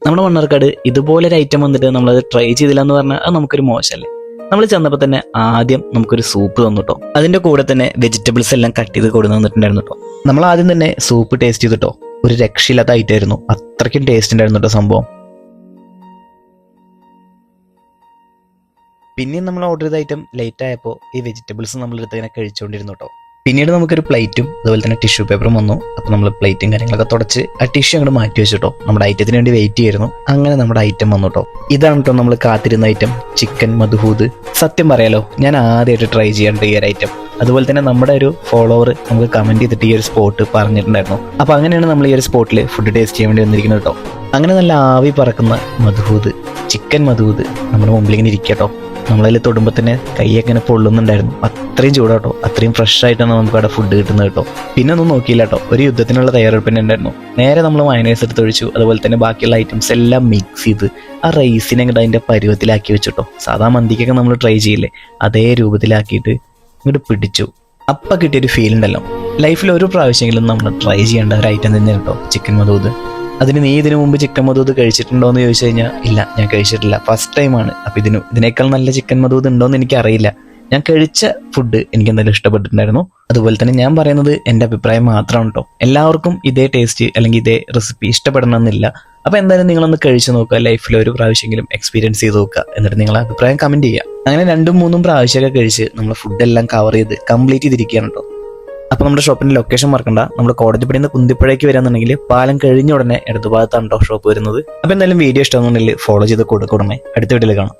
നമ്മുടെ മണ്ണാർക്കാട് ഇതുപോലൊരു ഐറ്റം വന്നിട്ട് നമ്മളത് ട്രൈ ചെയ്തില്ല എന്ന് പറഞ്ഞാൽ അത് നമുക്കൊരു മോശമല്ലേ. നമ്മൾ ചെന്നപ്പോൾ തന്നെ ആദ്യം നമുക്കൊരു സൂപ്പ് തന്നു കേട്ടോ. അതിന്റെ കൂടെ തന്നെ വെജിറ്റബിൾസ് എല്ലാം കട്ട് ചെയ്ത് കൊടുന്ന് തന്നിട്ടുണ്ടായിരുന്നു കേട്ടോ. നമ്മൾ ആദ്യം തന്നെ സൂപ്പ് ടേസ്റ്റ് ചെയ്തിട്ടോ, ഒരു രക്ഷയില്ലാത്ത ഐറ്റമായിരുന്നു. അത്രയ്ക്കും ടേസ്റ്റ് ഉണ്ടായിരുന്നു കേട്ടോ സംഭവം. പിന്നെയും നമ്മൾ ഓർഡർ ചെയ്ത ഐറ്റം ലേറ്റ് ആയപ്പോൾ ഈ വെജിറ്റബിൾസ് നമ്മളെടുത്ത് ഇങ്ങനെ കഴിച്ചുകൊണ്ടിരുന്നു കേട്ടോ. പിന്നീട് നമുക്കൊരു പ്ലേറ്റും അതുപോലെ തന്നെ ടിഷ്യൂ പേപ്പറും വന്നു. അപ്പോൾ നമ്മൾ പ്ലേറ്റും കാര്യങ്ങളൊക്കെ തുടച്ച് ആ ടിഷ്യൂ അങ്ങോട്ട് മാറ്റി വെച്ചിട്ടോ. നമ്മുടെ ഐറ്റത്തിന് വേണ്ടി വെയിറ്റ് ചെയ്യായിരുന്നു. അങ്ങനെ നമ്മുടെ ഐറ്റം വന്നു കേട്ടോ. ഇതാണ് കേട്ടോ നമ്മൾ കാത്തിരുന്ന ഐറ്റം, ചിക്കൻ മധുഹൂദ്. സത്യം പറയാലോ, ഞാൻ ആദ്യമായിട്ട് ട്രൈ ചെയ്യേണ്ട ഈ ഒരു ഐറ്റം. അതുപോലെ തന്നെ നമ്മുടെ ഒരു ഫോളോവർ നമുക്ക് കമന്റ് ചെയ്തിട്ട് ഈ ഒരു സ്പോട്ട് പറഞ്ഞിട്ടുണ്ടായിരുന്നു. അപ്പോൾ അങ്ങനെയാണ് നമ്മൾ ഈ ഒരു സ്പോട്ടിൽ ഫുഡ് ടേസ്റ്റ് ചെയ്യാൻ വേണ്ടി വന്നിരിക്കുന്നത് കേട്ടോ. അങ്ങനെ നല്ല ആവി പറക്കുന്ന മധുഹൂദ്, ചിക്കൻ മധുഹൂദ് നമ്മുടെ മുമ്പിൽ ഇങ്ങനെ ഇരിക്കുക കേട്ടോ. നമ്മളതിൽ തൊടുമ്പോൾ തന്നെ കൈയൊക്കെ ഇങ്ങനെ പൊള്ളുന്നുണ്ടായിരുന്നു. അത്രയും ചൂടാട്ടോ, അത്രയും ഫ്രഷ് ആയിട്ടാണ് നമുക്ക് അവിടെ ഫുഡ് കിട്ടുന്നത് കേട്ടോ. പിന്നെ ഒന്നും നോക്കിയില്ല കേട്ടോ, ഒരു യുദ്ധത്തിനുള്ള തയ്യാറെടുപ്പിന് ഉണ്ടായിരുന്നു. നേരെ നമ്മൾ മയണൈസ് എടുത്ത് ഒഴിച്ചു. അതുപോലെ തന്നെ ബാക്കിയുള്ള ഐറ്റംസ് എല്ലാം മിക്സ് ചെയ്ത് ആ റൈസിനെ അങ്ങോട്ട് അതിൻ്റെ പരുവത്തിലാക്കി വെച്ചിട്ടോ. സാധാ മന്തിക്കൊക്കെ നമ്മൾ ട്രൈ ചെയ്യില്ലേ, അതേ രൂപത്തിലാക്കിയിട്ട് ഇങ്ങോട്ട് പിടിച്ചു. അപ്പം കിട്ടിയൊരു ഫീൽ ഉണ്ടല്ലോ, ലൈഫിൽ ഒരു പ്രാവശ്യമെങ്കിലും നമ്മൾ ട്രൈ ചെയ്യേണ്ട ഒരു ഐറ്റം തന്നെയാണ് കേട്ടോ ചിക്കൻ മധൂദ്. അതിന് നീ ഇതിനു മുമ്പ് ചിക്കൻ മധൂദ് കഴിച്ചിട്ടുണ്ടോ എന്ന് ചോദിച്ചു കഴിഞ്ഞാൽ ഇല്ല, ഞാൻ കഴിച്ചിട്ടില്ല, ഫസ്റ്റ് ടൈമാണ്. അപ്പം ഇതിനേക്കാൾ നല്ല ചിക്കൻ മധൂദ് ഉണ്ടോയെന്ന് എനിക്കറിയില്ല. ഞാൻ കഴിച്ച ഫുഡ് എനിക്ക് എന്തായാലും ഇഷ്ടപ്പെട്ടിട്ടുണ്ടായിരുന്നു. അതുപോലെ തന്നെ ഞാൻ പറയുന്നത് എൻ്റെ അഭിപ്രായം മാത്രമാണ് കേട്ടോ. എല്ലാവർക്കും ഇതേ ടേസ്റ്റ് അല്ലെങ്കിൽ ഇതേ റെസിപ്പി ഇഷ്ടപ്പെടണമെന്നില്ല. അപ്പോൾ എന്തായാലും നിങ്ങളൊന്ന് കഴിച്ചു നോക്കുക, ലൈഫിൽ ഒരു പ്രാവശ്യമെങ്കിലും എക്സ്പീരിയൻസ് ചെയ്ത് നോക്കുക. എന്നിട്ട് നിങ്ങളെ അഭിപ്രായം കമൻറ്റ് ചെയ്യുക. അങ്ങനെ 2-3 പ്രാവശ്യമൊക്കെ കഴിച്ച് നമ്മൾ ഫുഡെല്ലാം കവർ ചെയ്ത് കംപ്ലീറ്റ് ചെയ്തിരിക്കുകയാണ് കേട്ടോ. അപ്പോൾ നമ്മുടെ ഷോപ്പിൻ്റെ ലൊക്കേഷൻ മറക്കണ്ട. നമ്മൾ കോടതിപ്പടിയിൽ നിന്ന് കുന്തിപ്പുഴയ്ക്ക് വരാന്നുണ്ടെങ്കിൽ പാലം കഴിഞ്ഞ ഉടനെ ഇടതുഭാഗത്താണ് കേട്ടോ ഷോപ്പ് വരുന്നത്. അപ്പോൾ എന്തായാലും വീഡിയോ ഇഷ്ടമാണെന്നുണ്ടെങ്കിൽ ഫോളോ ചെയ്ത് കൊടുക്കണമേ. അടുത്ത വീഡിയോയിൽ കാണാം.